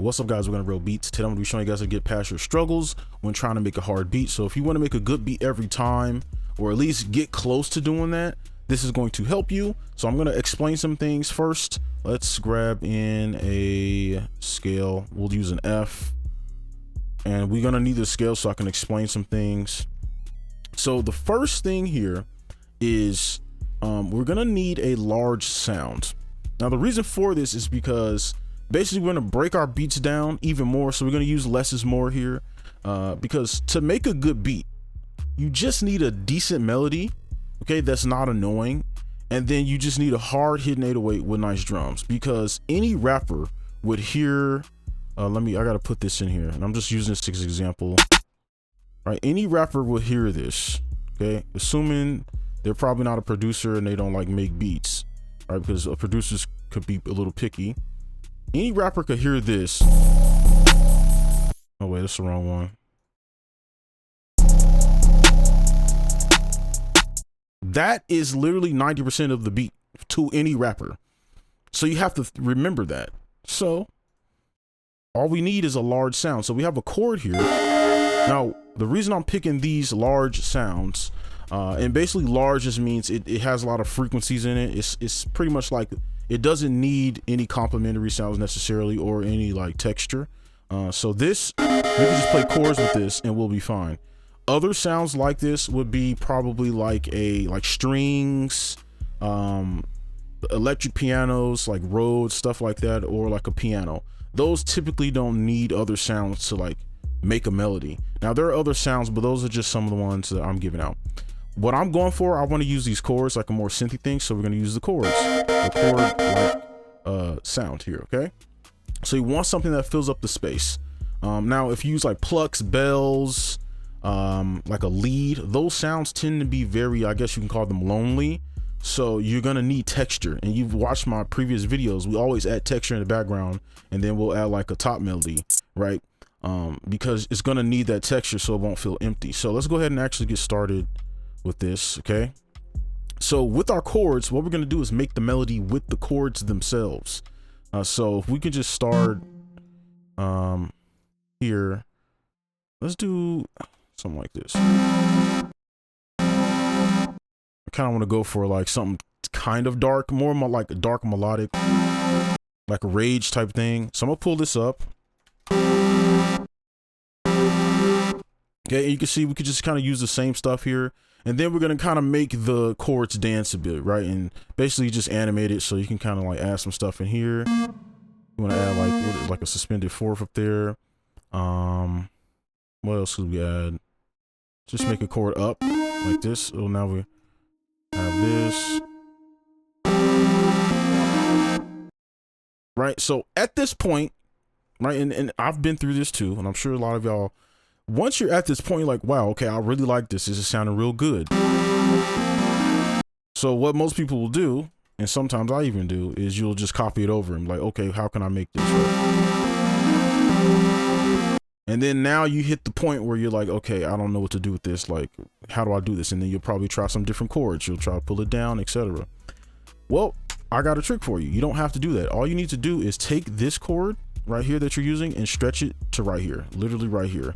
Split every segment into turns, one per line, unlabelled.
What's up, guys? We're gonna BroBeats. Today I'm gonna be showing you guys how to get past your struggles when trying to make a hard beat. So if you want to make a good beat every time, or at least get close to doing that, this is going to help you. So I'm gonna explain some things first. Let's grab in a scale. We'll use an F, and we're gonna need the scale so I can explain some things. So the first thing here is we're gonna need a large sound. Now the reason for this is because basically we're gonna break our beats down even more, so we're gonna use less is more here, because to make a good beat you just need a decent melody, okay, that's not annoying, and then you just need a hard hitting 808 with nice drums, because any rapper would hear I gotta put this in here, and I'm just using this as an example, right? Any rapper would hear this, okay, assuming they're probably not a producer and they don't like make beats, right? Because producers could be a little picky. Any rapper could hear this. Oh wait, that's the wrong one. That is literally 90% of the beat to any rapper. So you have to remember that. So all we need is a large sound. So we have a chord here. Now, the reason I'm picking these large sounds, and basically large just means it has a lot of frequencies in it. It's pretty much like, it doesn't need any complementary sounds necessarily or any like texture. So this, we can just play chords with this and we'll be fine. Other sounds like this would be probably like strings, electric pianos, like Rhodes, stuff like that, or like a piano. Those typically don't need other sounds to like make a melody. Now there are other sounds, but those are just some of the ones that I'm giving out. What I'm going for, I want to use these chords like a more synthy thing, so we're going to use the chords, the chord like sound here, okay? So you want something that fills up the space. Now if you use like plucks, bells, like a lead, those sounds tend to be very, I guess you can call them lonely. So you're going to need texture, and you've watched my previous videos, we always add texture in the background, and then we'll add like a top melody, right? Because it's going to need that texture so it won't feel empty. So let's go ahead and actually get started with this, okay? So with our chords, what we're going to do is make the melody with the chords themselves. So if we could just start here, let's do something like this. I kind of want to go for like something kind of dark, more like a dark melodic, like a rage type thing. So I'm gonna pull this up. Okay, and you can see we could just kind of use the same stuff here, and then we're gonna kind of make the chords dance a bit, right? And basically just animate it so you can kind of like add some stuff in here. You want to add like a suspended fourth up there. What else could we add? Just make a chord up like this. So now we have this, right? So at this point, right, and I've been through this too, and I'm sure a lot of y'all, once you're at this point, you're like, wow, okay, I really like this. This is sounding real good. So what most people will do, and sometimes I even do, is you'll just copy it over and like, okay, how can I make this work? And then now you hit the point where you're like, okay, I don't know what to do with this. Like, how do I do this? And then you'll probably try some different chords. You'll try to pull it down, etc. Well, I got a trick for you. You don't have to do that. All you need to do is take this chord right here that you're using and stretch it to right here, literally right here.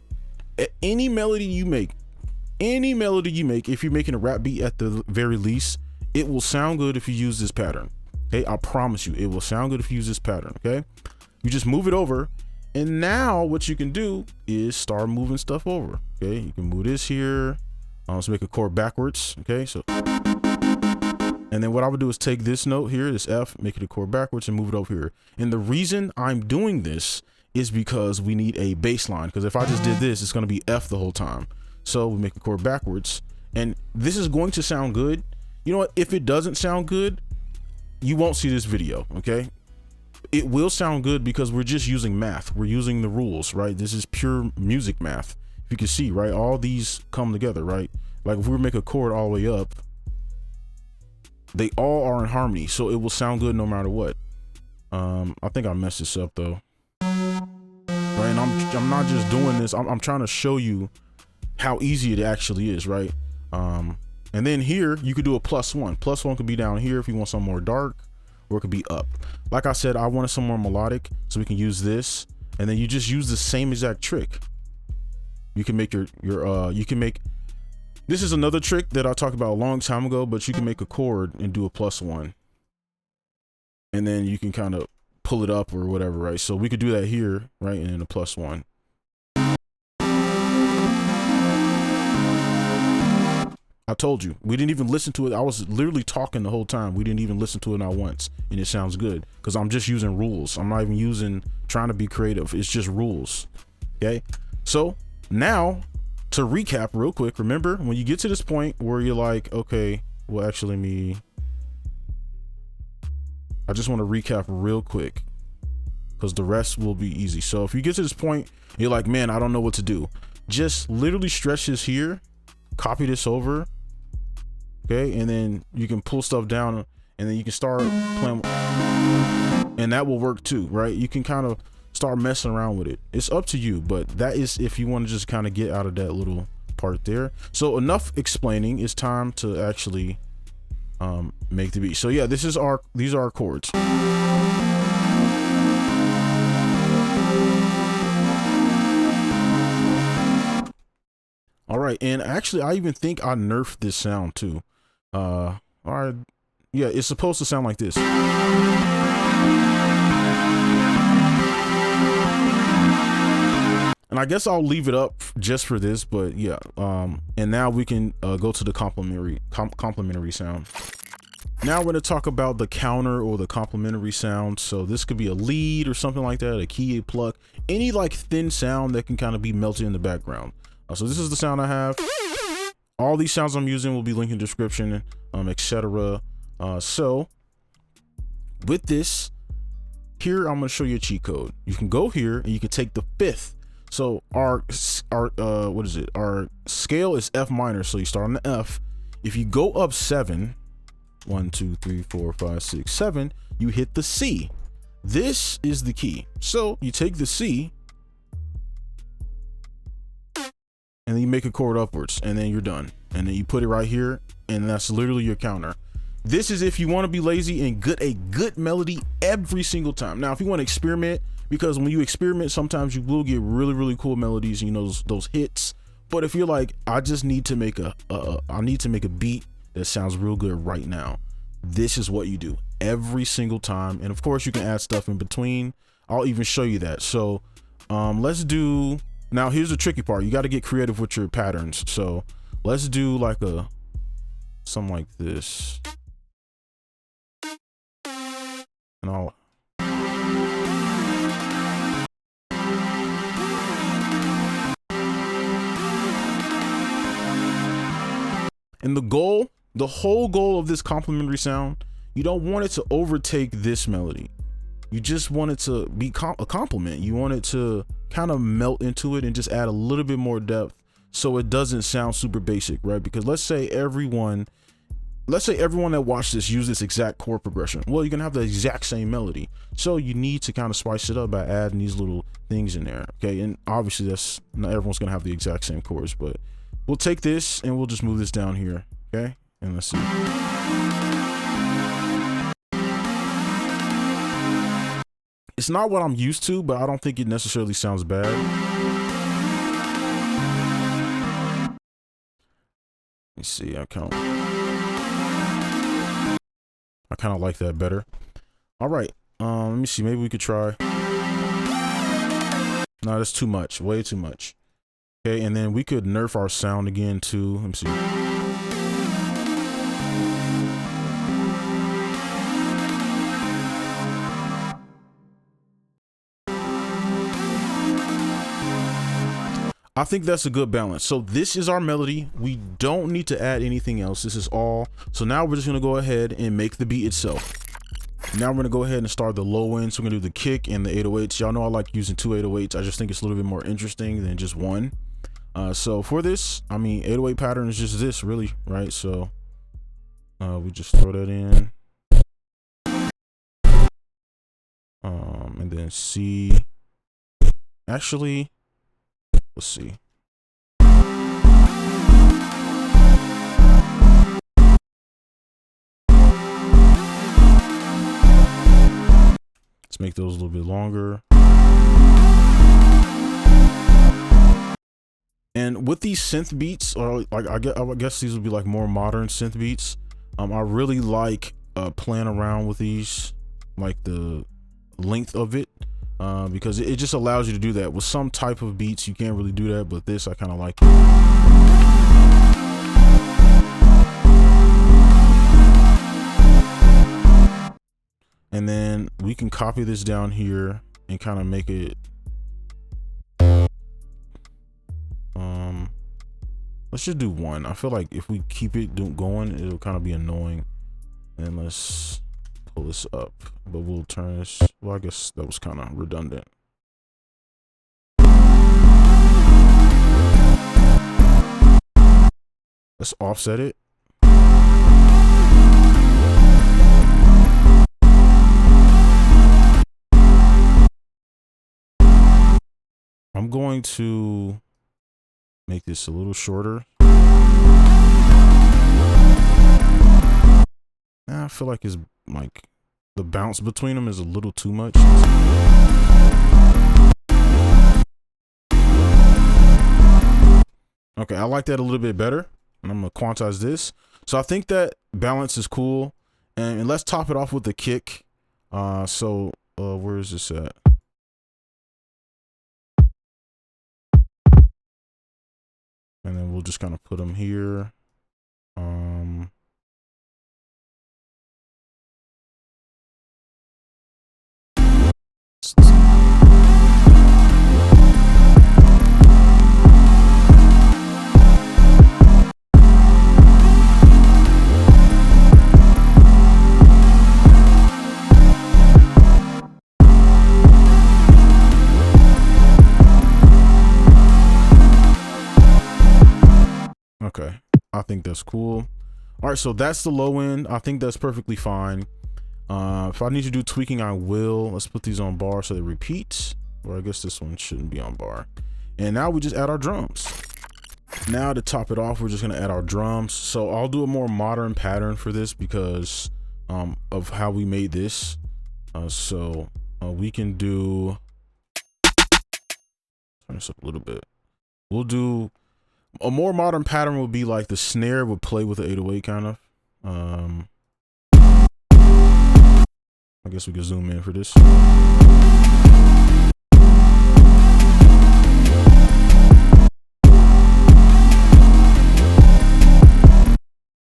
Any melody you make, if you're making a rap beat at the very least, it will sound good if you use this pattern. Okay, I promise you, it will sound good if you use this pattern. Okay, you just move it over. And now what you can do is start moving stuff over. Okay, you can move this here. Let's make a chord backwards. Okay, so, and then what I would do is take this note here, this F, make it a chord backwards and move it over here. And the reason I'm doing this is because we need a bass line, because if I just did this, it's going to be F the whole time. So we make a chord backwards, and this is going to sound good. You know what? If it doesn't sound good, you won't see this video. Okay, it will sound good because we're just using math. We're using the rules, right? This is pure music math. If you can see, right, all these come together, right? Like if we make a chord all the way up, they all are in harmony, so it will sound good no matter what. I think I messed this up though, right? And I'm not just doing this, I'm trying to show you how easy it actually is, right? And then here you could do a +1. +1 could be down here if you want something more dark, or it could be up. Like I said, I wanted some more melodic, so we can use this. and then you just use the same exact trick. You can make this is another trick that I talked about a long time ago, but you can make a chord and do a +1, and then you can kind of pull it up or whatever, right? So we could do that here, right, and then a +1. I told you, we didn't even listen to it. I was literally talking the whole time. We didn't even listen to it not once, and it sounds good because I'm just using rules. I'm not even trying to be creative. It's just rules. Okay. So now to recap real quick, remember when you get to this point where you're like, okay, well, actually I just want to recap real quick because the rest will be easy. So if you get to this point, you're like, man, I don't know what to do. Just literally stretch this here, copy this over. Okay, and then you can pull stuff down, and then you can start playing, and that will work too, right? You can kind of start messing around with it. It's up to you, but that is if you want to just kind of get out of that little part there. So enough explaining. It's time to actually make the beat. So yeah, these are our chords. All right, and actually I even think I nerfed this sound too. All right, yeah, it's supposed to sound like this. And I guess I'll leave it up just for this, but yeah. And now we can go to the complementary sound. Now we're going to talk about the counter or the complementary sound. So this could be a lead or something like that, a key, a pluck, any like thin sound that can kind of be melted in the background. So this is the sound I have. All these sounds I'm using will be linked in the description, etc. So with this here, I'm going to show you a cheat code. You can go here and you can take the 5th. So our what is it? Our scale is F minor. So you start on the F. If you go up 7, 1, 2, 3, 4, 5, 6, 7, you hit the C. This is the key. So you take the C and then you make a chord upwards, and then you're done. And then you put it right here, and that's literally your counter. This is if you want to be lazy and get a good melody every single time. Now, if you want to experiment, because when you experiment, sometimes you will get really, really cool melodies, you know, those hits. But if you're like, I just need to make I need to make a beat that sounds real good right now, this is what you do every single time. And of course, you can add stuff in between. I'll even show you that. So let's do. Now here's the tricky part. You got to get creative with your patterns. So let's do like something like this. And I'll. And the whole goal of this complementary sound, you don't want it to overtake this melody. You just want it to be a complement. You want it to kind of melt into it and just add a little bit more depth so it doesn't sound super basic, right? Because let's say everyone that watched this used this exact chord progression. Well, you're gonna have the exact same melody. So you need to kind of spice it up by adding these little things in there, okay? And obviously not everyone's gonna have the exact same chords, but we'll take this and we'll just move this down here, okay? And let's see. It's not what I'm used to, but I don't think it necessarily sounds bad. Let me see, I kind of like that better. All right, let me see, maybe we could try. No, that's too much, way too much. Okay, and then we could nerf our sound again too. Let me see. I think that's a good balance. So this is our melody. We don't need to add anything else. This is all. So now we're just gonna go ahead and make the beat itself. Now we're gonna go ahead and start the low end. So we're gonna do the kick and the 808s. Y'all know I like using 2 808s. I just think it's a little bit more interesting than just one. So for this, I mean, 808 pattern is just this really, right? So we just throw that in. And then C. Actually, let's see. Let's make those a little bit longer. And with these synth beats, or like I guess these would be like more modern synth beats. I really like playing around with these, like the length of it, because it just allows you to do that. With some type of beats you can't really do that, but this I kind of like it. And then we can copy this down here and kind of make it let's just do 1. I feel like if we keep it going, it'll kind of be annoying. And let's pull this up, but we'll turn this. Well, I guess that was kind of redundant. Let's offset it. I'm going to make this a little shorter. I feel like it's like the bounce between them is a little too much. Okay, I like that a little bit better, and I'm gonna quantize this. So I think that balance is cool, and let's top it off with the kick. Where is this at? And then we'll just kind of put them here. Okay, I think that's cool. All right, so that's the low end. I think that's perfectly fine. If I need to do tweaking, I will. Let's put these on bar so they repeat. Or I guess this one shouldn't be on bar. And now we just add our drums. Now to top it off, we're just gonna add our drums. So I'll do a more modern pattern for this because of how we made this. We can do, turn this up a little bit. We'll do a more modern pattern would be like the snare would play with the 808 kind of. I guess we could zoom in for this.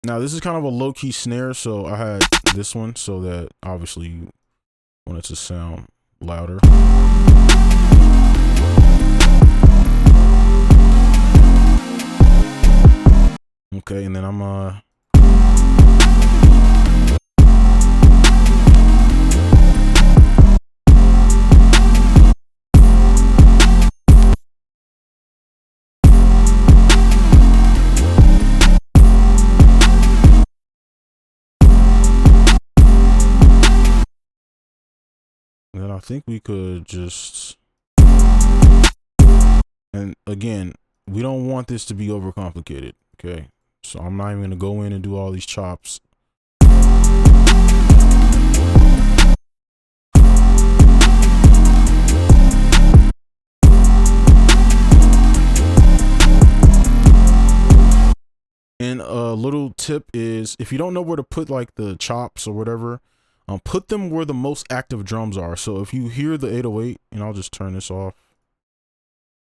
Now this is kind of a low-key snare, so I had this one so that obviously you want it to sound louder. Okay, and then I'm then I think we could just, and again, we don't want this to be overcomplicated, okay? So I'm not even gonna go in and do all these chops. And a little tip is, if you don't know where to put like the chops or whatever, put them where the most active drums are. So if you hear the 808, and I'll just turn this off.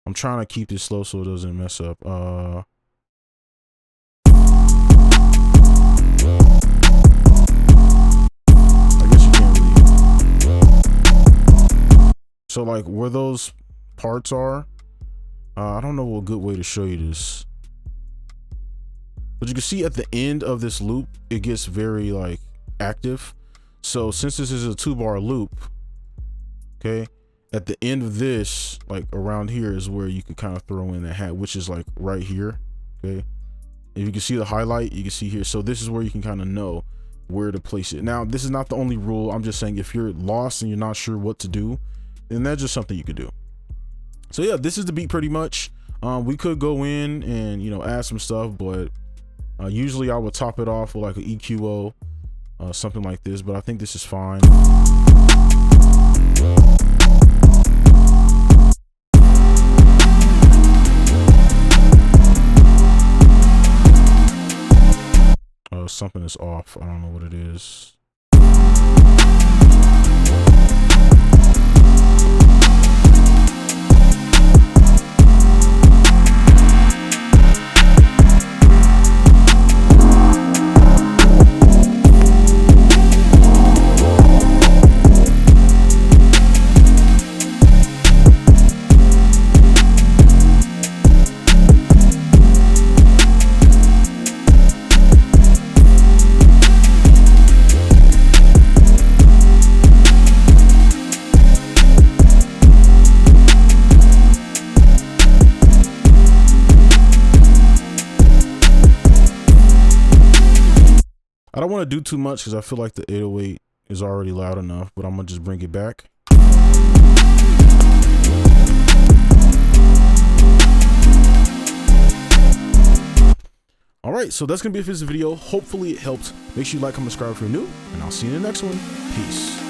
I'm trying to keep this slow so it doesn't mess up. So like where those parts are, I don't know a good way to show you this, but you can see at the end of this loop, it gets very like active. So since this is a 2-bar loop, okay, at the end of this, like around here is where you could kind of throw in the hat, which is like right here, okay? If you can see the highlight, you can see here. So this is where you can kind of know where to place it. Now, this is not the only rule. I'm just saying if you're lost and you're not sure what to do, then that's just something you could do. So yeah, this is the beat pretty much. We could go in and, you know, add some stuff, but usually I would top it off with like an EQO, something like this, but I think this is fine. something is off. I don't know what it is. I don't want to do too much because I feel like the 808 is already loud enough, but I'm going to just bring it back. All right, so that's going to be it for this video. Hopefully it helped. Make sure you like, comment, subscribe if you're new, and I'll see you in the next one. Peace.